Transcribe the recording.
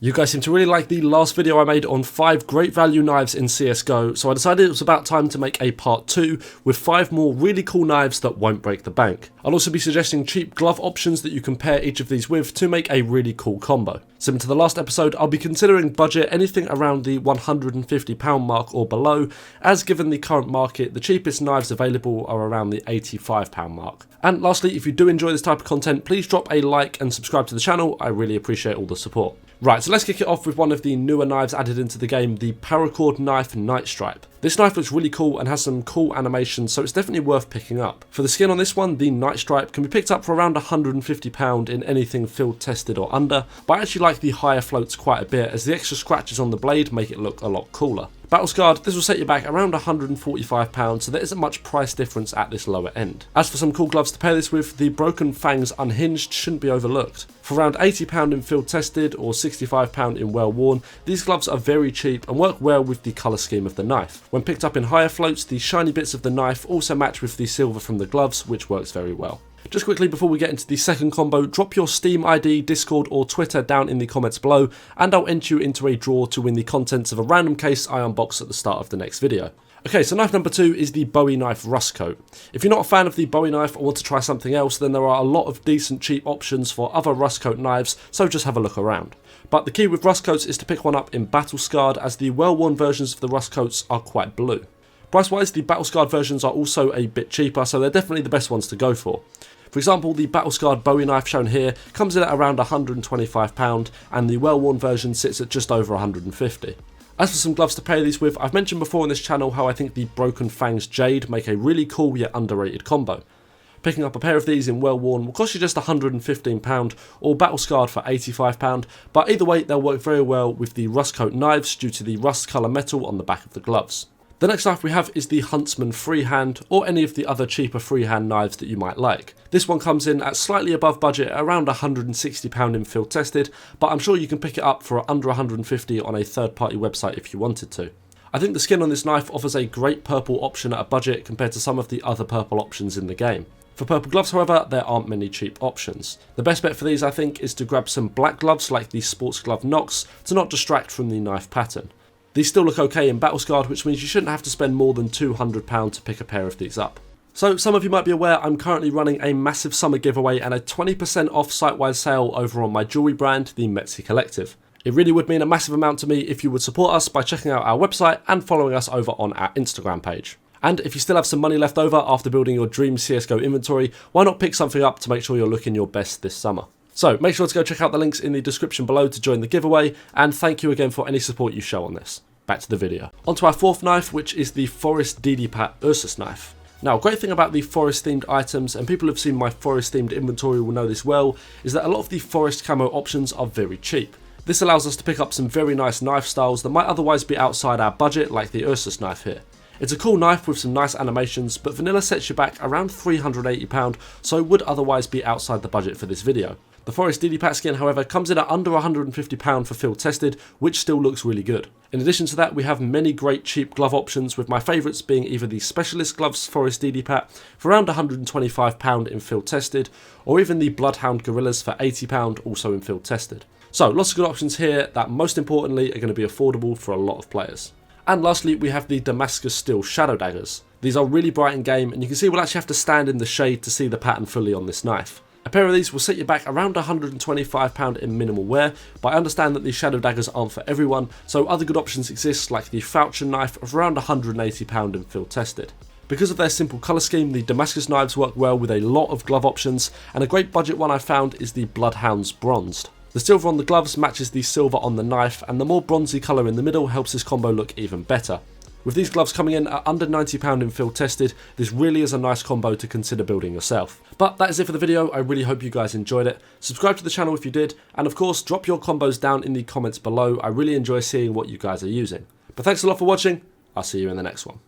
You guys seem to really like the last video I made on 5 great value knives in CSGO, so I decided it was about time to make a part 2 with 5 more really cool knives that won't break the bank. I'll also be suggesting cheap glove options that you can pair each of these with to make a really cool combo. Similar to the last episode, I'll be considering budget anything around the £150 mark or below, as given the current market, the cheapest knives available are around the £85 mark. And lastly, if you do enjoy this type of content, please drop a like and subscribe to the channel. I really appreciate all the support. Right, so let's kick it off with one of the newer knives added into the game, the Paracord Knife Night Stripe. This knife looks really cool and has some cool animations, so it's definitely worth picking up. For the skin on this one, the Night Stripe can be picked up for around £150 in anything field tested or under, but I actually like the higher floats quite a bit as the extra scratches on the blade make it look a lot cooler. Battle scarred, this will set you back around £145, so there isn't much price difference at this lower end. As for some cool gloves to pair this with, the Broken Fangs Unhinged shouldn't be overlooked. For around £80 in field tested or £65 in well worn, these gloves are very cheap and work well with the colour scheme of the knife. When picked up in higher floats, the shiny bits of the knife also match with the silver from the gloves, which works very well. Just quickly before we get into the second combo, drop your Steam ID, Discord or Twitter down in the comments below and I'll enter you into a draw to win the contents of a random case I unbox at the start of the next video. Okay, so knife number 2 is the Bowie Knife Rust Coat. If you're not a fan of the Bowie knife or want to try something else, then there are a lot of decent cheap options for other rust coat knives, so just have a look around. But the key with rust coats is to pick one up in battle scarred, as the well-worn versions of the rust coats are quite blue. Price-wise, the battle scarred versions are also a bit cheaper, so they're definitely the best ones to go for. For example, the battle scarred Bowie knife shown here comes in at around £125 and the well-worn version sits at just over £150. As for some gloves to pair these with, I've mentioned before on this channel how I think the Broken Fangs Jade make a really cool yet underrated combo. Picking up a pair of these in well worn will cost you just £115 or battle scarred for £85, but either way they'll work very well with the rust coat knives due to the rust colour metal on the back of the gloves. The next knife we have is the Huntsman Freehand, or any of the other cheaper freehand knives that you might like. This one comes in at slightly above budget, around £160 in field tested, but I'm sure you can pick it up for under £150 on a third party website if you wanted to. I think the skin on this knife offers a great purple option at a budget compared to some of the other purple options in the game. For purple gloves, however, there aren't many cheap options. The best bet for these, I think, is to grab some black gloves like the Sports Glove Nox to not distract from the knife pattern. These still look okay in battle scarred, which means you shouldn't have to spend more than £200 to pick a pair of these up. So some of you might be aware I'm currently running a massive summer giveaway and a 20% off site-wide sale over on my jewellery brand, the Metzi Collective. It really would mean a massive amount to me if you would support us by checking out our website and following us over on our Instagram page. And if you still have some money left over after building your dream CSGO inventory, why not pick something up to make sure you're looking your best this summer? So make sure to go check out the links in the description below to join the giveaway, and thank you again for any support you show on this. Back to the video. On to our fourth knife, which is the Forest DD-Pat Ursus knife. Now, a great thing about the forest themed items, and people who have seen my forest themed inventory will know this well, is that a lot of the forest camo options are very cheap. This allows us to pick up some very nice knife styles that might otherwise be outside our budget, like the Ursus knife here. It's a cool knife with some nice animations, but vanilla sets you back around £380, so would otherwise be outside the budget for this video. The Forest DD-Pat skin, however, comes in at under £150 for field tested, which still looks really good. In addition to that, we have many great cheap glove options, with my favourites being either the Specialist Gloves Forest DD-Pat for around £125 in field tested, or even the Bloodhound Gorillas for £80 also in field tested. So lots of good options here that most importantly are going to be affordable for a lot of players. And lastly, we have the Damascus Steel Shadow Daggers. These are really bright in game, and you can see we'll actually have to stand in the shade to see the pattern fully on this knife. A pair of these will set you back around £125 in minimal wear, but I understand that these shadow daggers aren't for everyone, so other good options exist like the Falchion knife of around £180 in field tested. Because of their simple colour scheme, the Damascus knives work well with a lot of glove options, and a great budget one I found is the Bloodhounds Bronzed. The silver on the gloves matches the silver on the knife, and the more bronzy colour in the middle helps this combo look even better. With these gloves coming in at under £90 in field tested, this really is a nice combo to consider building yourself. But that is it for the video. I really hope you guys enjoyed it. Subscribe to the channel if you did, and of course drop your combos down in the comments below. I really enjoy seeing what you guys are using. But thanks a lot for watching. I'll see you in the next one.